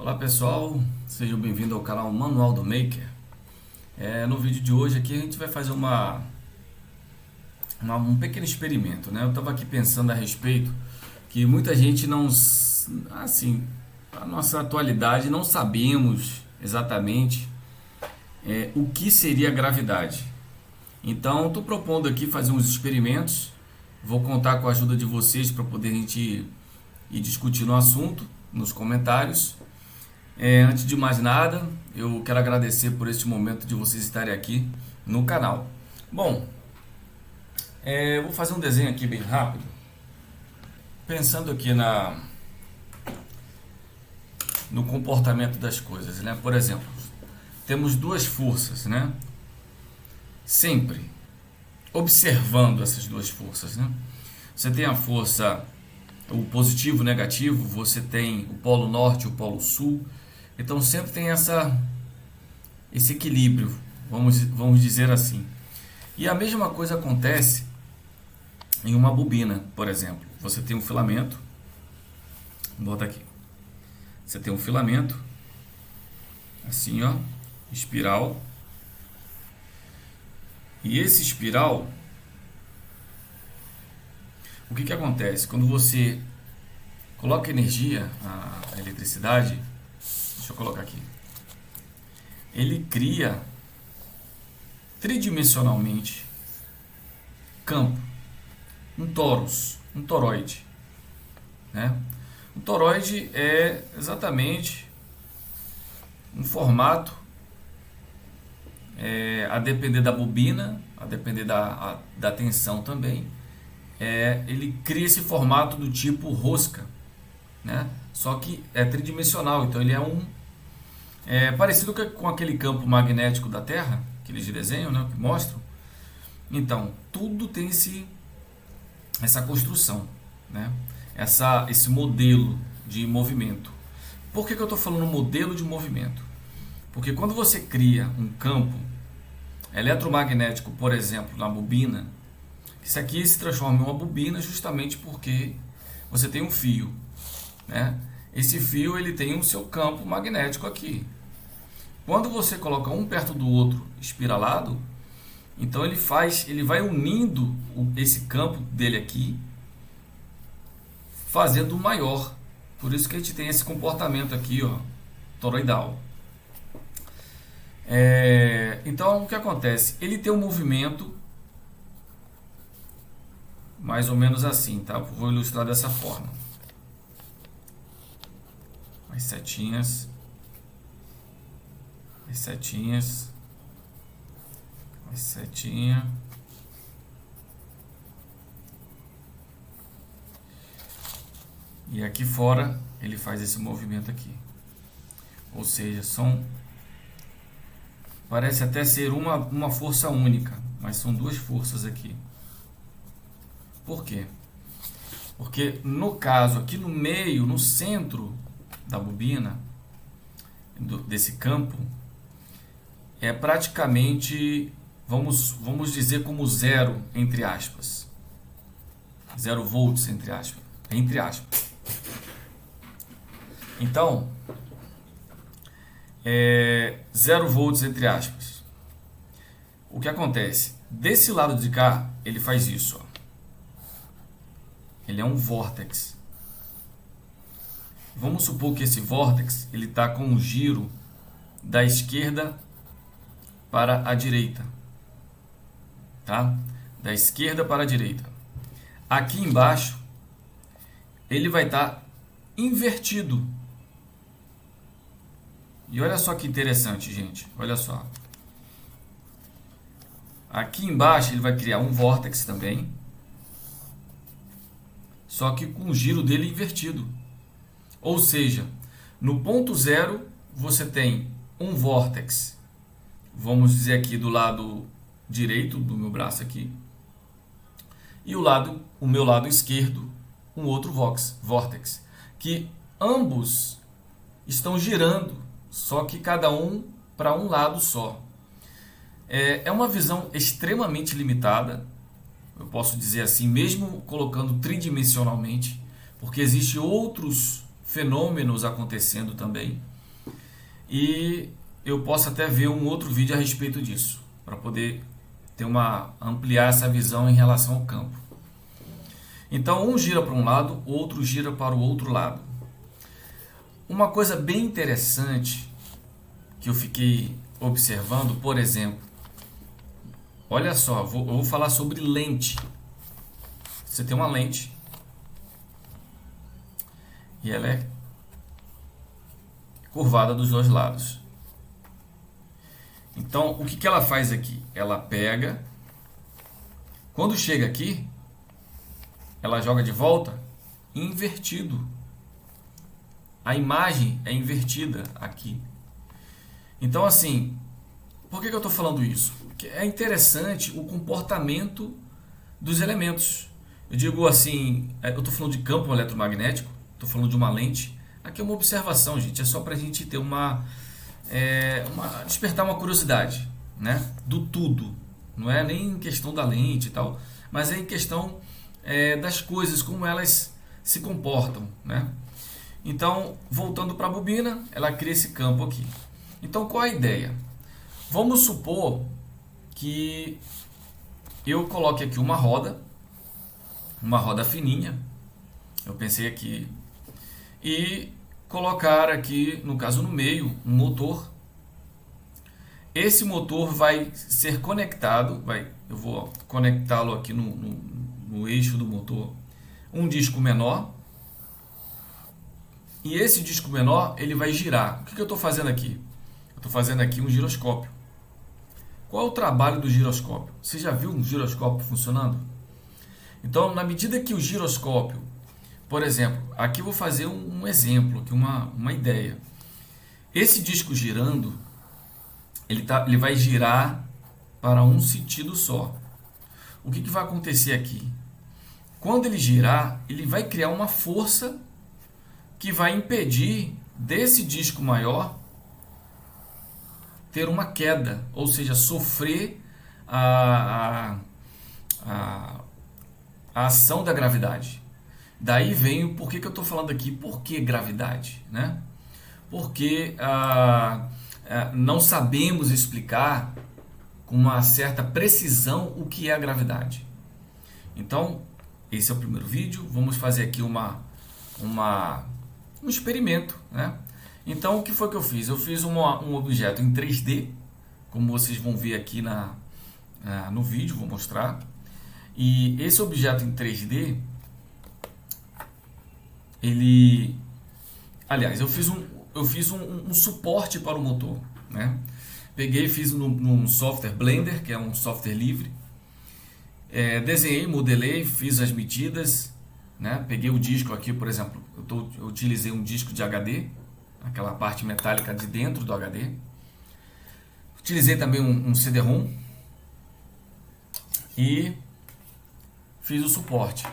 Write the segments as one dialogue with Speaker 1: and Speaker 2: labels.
Speaker 1: Olá pessoal, sejam bem-vindos ao canal Manual do Maker. No vídeo de hoje aqui a gente vai fazer um pequeno experimento, né? Eu estava aqui pensando a respeito que muita gente não, assim, a nossa atualidade não sabemos exatamente o que seria a gravidade. Então estou propondo aqui fazer uns experimentos, vou contar com a ajuda de vocês para poder a gente ir discutindo o assunto nos comentários. Antes de mais nada, eu quero agradecer por este momento de vocês estarem aqui no canal. Bom, eu vou fazer um desenho aqui bem rápido, pensando aqui no comportamento das coisas, né? Por exemplo, temos duas forças, né? Sempre observando essas duas forças, né? Você tem a força, o positivo e o negativo, você tem o polo norte e o polo sul. Então sempre tem esse equilíbrio, vamos dizer assim. E a mesma coisa acontece em uma bobina, por exemplo. Você tem um filamento, vou botar aqui. Você tem um filamento, assim ó, espiral. E esse espiral, o que acontece? Quando você coloca energia, a eletricidade, deixa eu colocar aqui, ele cria tridimensionalmente campo, um torus, um toroide, né? Um toroide é exatamente um formato, a depender da bobina, a depender da tensão também, ele cria esse formato do tipo rosca, né? Só que é tridimensional, então ele é parecido com aquele campo magnético da Terra, que eles desenham, né, que mostram. Então, tudo tem essa construção, né? Esse modelo de movimento. Por que eu estou falando modelo de movimento? Porque quando você cria um campo eletromagnético, por exemplo, na bobina, isso aqui se transforma em uma bobina justamente porque você tem um fio, né? Esse fio ele tem o seu campo magnético aqui. Quando você coloca um perto do outro espiralado, então ele vai unindo esse campo dele aqui, fazendo maior. Por isso que a gente tem esse comportamento aqui, ó, toroidal. Então o que acontece? Ele tem um movimento mais ou menos assim, tá? Vou ilustrar dessa forma. As setinhas, as setinhas, as setinhas. E aqui fora ele faz esse movimento aqui. Ou seja, parece até ser uma força única, mas são duas forças aqui. Por quê? Porque no caso, aqui no meio, no centro da bobina, desse campo, é praticamente, vamos dizer como zero, entre aspas. 0 volts, entre aspas. Então, 0 volts, entre aspas. O que acontece? Desse lado de cá, ele faz isso, ó. Ele é um vórtex. Vamos supor que esse vórtex ele está com um giro da esquerda para a direita, tá? Da esquerda para a direita. Aqui embaixo ele vai estar invertido. E olha só que interessante, gente. Olha só. Aqui embaixo ele vai criar um vórtex também, só que com o giro dele invertido. Ou seja, no ponto zero você tem um vórtex, vamos dizer aqui do lado direito do meu braço aqui, e o meu lado esquerdo, um outro vórtex, que ambos estão girando, só que cada um para um lado só. É uma visão extremamente limitada, eu posso dizer assim, mesmo colocando tridimensionalmente, porque existem outros fenômenos acontecendo também. e eu posso até ver um outro vídeo a respeito disso, para poder ampliar essa visão em relação ao campo. Então, um gira para um lado, o outro gira para o outro lado. Uma coisa bem interessante que eu fiquei observando, por exemplo, olha só, eu vou falar sobre lente. Você tem uma lente e ela é curvada dos dois lados. Então, o que ela faz aqui? Ela pega, quando chega aqui, ela joga de volta invertido. A imagem é invertida aqui. Então, assim, por que eu estou falando isso? Porque é interessante o comportamento dos elementos. Eu digo assim, eu estou falando de campo eletromagnético, estou falando de uma lente. Aqui é uma observação, gente, é só para a gente ter despertar uma curiosidade, né, do tudo. Não é nem em questão da lente e tal, mas é em questão das coisas, como elas se comportam, né? Então, voltando para a bobina, ela cria esse campo aqui. Então, qual a ideia? Vamos supor que eu coloque aqui uma roda fininha, eu pensei aqui, e colocar aqui, no caso no meio, um motor. Esse motor vai ser conectado, eu vou conectá-lo aqui no eixo do motor, um disco menor, e esse disco menor ele vai girar. O que eu estou fazendo aqui? Eu estou fazendo aqui um giroscópio. Qual é o trabalho do giroscópio? Você já viu um giroscópio funcionando? Então, na medida que o giroscópio, por exemplo, aqui eu vou fazer um exemplo, aqui uma ideia. Esse disco girando, ele vai girar para um sentido só. O que vai acontecer aqui? Quando ele girar, ele vai criar uma força que vai impedir desse disco maior ter uma queda, ou seja, sofrer a ação da gravidade. Daí vem o porquê que eu estou falando aqui, por que gravidade, né? Porque não sabemos explicar com uma certa precisão o que é a gravidade. Então, esse é o primeiro vídeo, vamos fazer aqui um experimento, né? Então, o que foi que eu fiz? Eu fiz um objeto em 3D, como vocês vão ver aqui no vídeo, vou mostrar. E esse objeto em 3D, aliás, eu fiz um suporte para o motor, né? Peguei e fiz num software Blender, que é um software livre. Desenhei, modelei, fiz as medidas, né? Peguei o disco aqui, por exemplo, eu utilizei um disco de HD, aquela parte metálica de dentro do HD. Utilizei também um CD-ROM e fiz o suporte,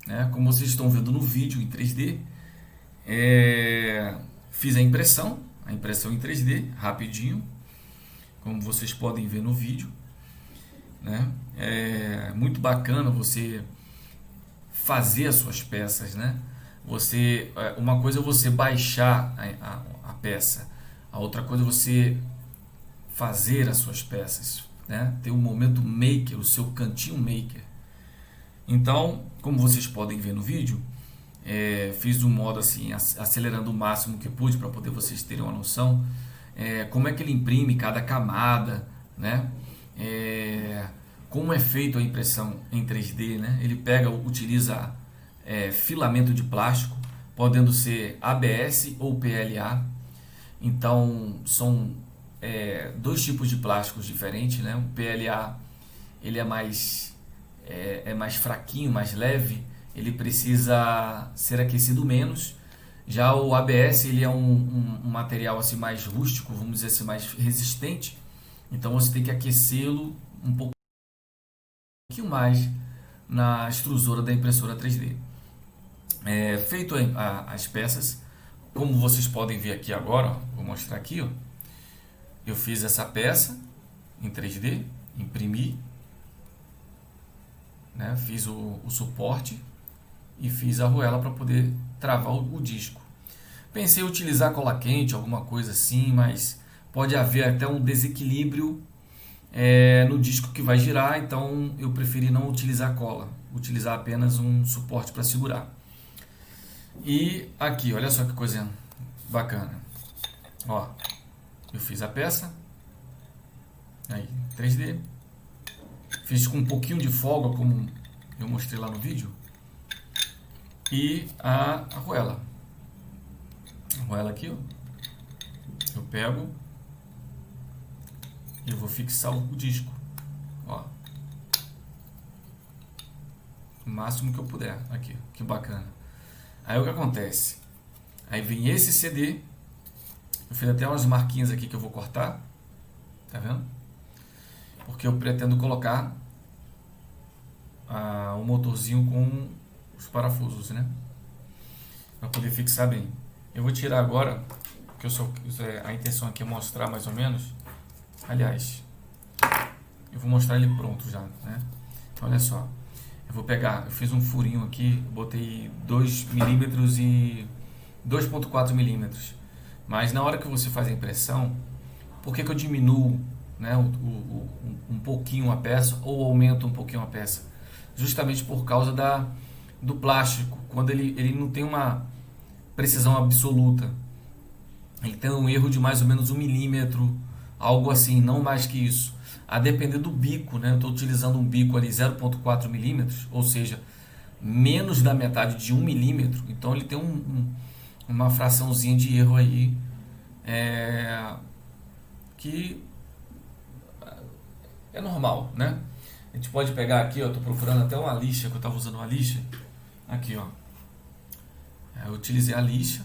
Speaker 1: né? Como vocês estão vendo no vídeo em 3D, fiz a impressão em 3D, rapidinho, como vocês podem ver no vídeo, né? É muito bacana você fazer as suas peças, né? Uma coisa é você baixar a peça, a outra coisa é você fazer as suas peças, né? Ter um momento maker, o seu cantinho maker. Então, como vocês podem ver no vídeo, fiz um modo assim, acelerando o máximo que pude para poder vocês terem uma noção como é que ele imprime cada camada, né? Como é feito a impressão em 3D, né? Ele utiliza filamento de plástico, podendo ser ABS ou PLA. Então, são dois tipos de plásticos diferentes, né? O PLA ele é mais fraquinho, mais leve, ele precisa ser aquecido menos. Já o ABS ele é um material assim mais rústico, vamos dizer assim, mais resistente. Então você tem que aquecê-lo um pouquinho mais na extrusora da impressora 3D. Feito as peças, como vocês podem ver aqui agora, ó, vou mostrar aqui, ó, eu fiz essa peça em 3D, imprimi, né, fiz o suporte e fiz a arruela para poder travar o disco. Pensei em utilizar cola quente, alguma coisa assim, mas pode haver até um desequilíbrio no disco que vai girar, então eu preferi não utilizar cola, utilizar apenas um suporte para segurar. E aqui, olha só que coisa bacana. Ó, eu fiz a peça, aí 3D, fiz com um pouquinho de folga, como eu mostrei lá no vídeo, e a arruela. A arruela aqui, ó, eu pego e eu vou fixar o disco, ó, o máximo que eu puder, aqui, que bacana. Aí o que acontece? Aí vem esse CD, eu fiz até umas marquinhas aqui que eu vou cortar, tá vendo? Porque eu pretendo colocar o motorzinho com os parafusos, né? Para poder fixar bem. Eu vou tirar agora, porque a intenção aqui é mostrar mais ou menos. Aliás, eu vou mostrar ele pronto já, né? Então, olha só, eu fiz um furinho aqui, botei 2 milímetros e 2,4 milímetros. Mas na hora que você faz a impressão, por que eu diminuo, né, um pouquinho a peça ou aumento um pouquinho a peça? Justamente por causa do plástico, quando ele não tem uma precisão absoluta. Ele tem um erro de mais ou menos 1 milímetro, algo assim, não mais que isso. A depender do bico, né? Eu estou utilizando um bico ali 0,4 milímetros, ou seja, menos da metade de 1 milímetro. Então ele tem uma fraçãozinha de erro aí, que é normal, né? A gente pode pegar aqui, ó, tô procurando até uma lixa, que eu estava usando uma lixa. Aqui, ó. Eu utilizei a lixa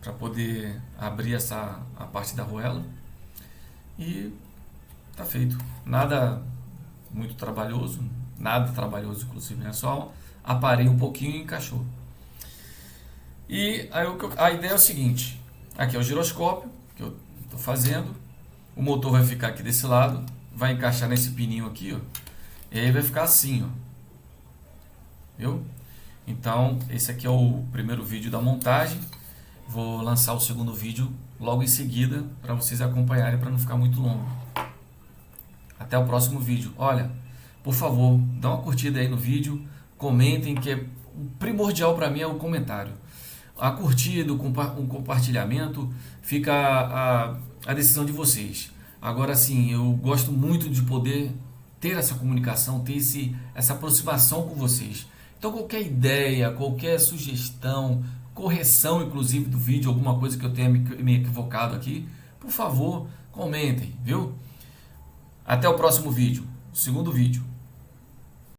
Speaker 1: para poder abrir a parte da arruela. E tá feito. Nada muito trabalhoso, nada trabalhoso inclusive, né? Só aparei um pouquinho e encaixou. E aí a ideia é o seguinte: aqui é o giroscópio que eu estou fazendo, o motor vai ficar aqui desse lado, vai encaixar nesse pininho aqui, ó, e aí vai ficar assim, ó. Viu? Então, esse aqui é o primeiro vídeo da montagem. Vou lançar o segundo vídeo logo em seguida para vocês acompanharem, para não ficar muito longo. Até o próximo vídeo. Olha, por favor, dá uma curtida aí no vídeo, comentem, que é primordial para mim é o comentário. A curtida, o compartilhamento, fica a decisão de vocês. Agora sim, eu gosto muito de poder ter essa comunicação, ter essa aproximação com vocês. Então qualquer ideia, qualquer sugestão, correção inclusive do vídeo, alguma coisa que eu tenha me equivocado aqui, por favor, comentem, viu? Até o próximo vídeo, segundo vídeo.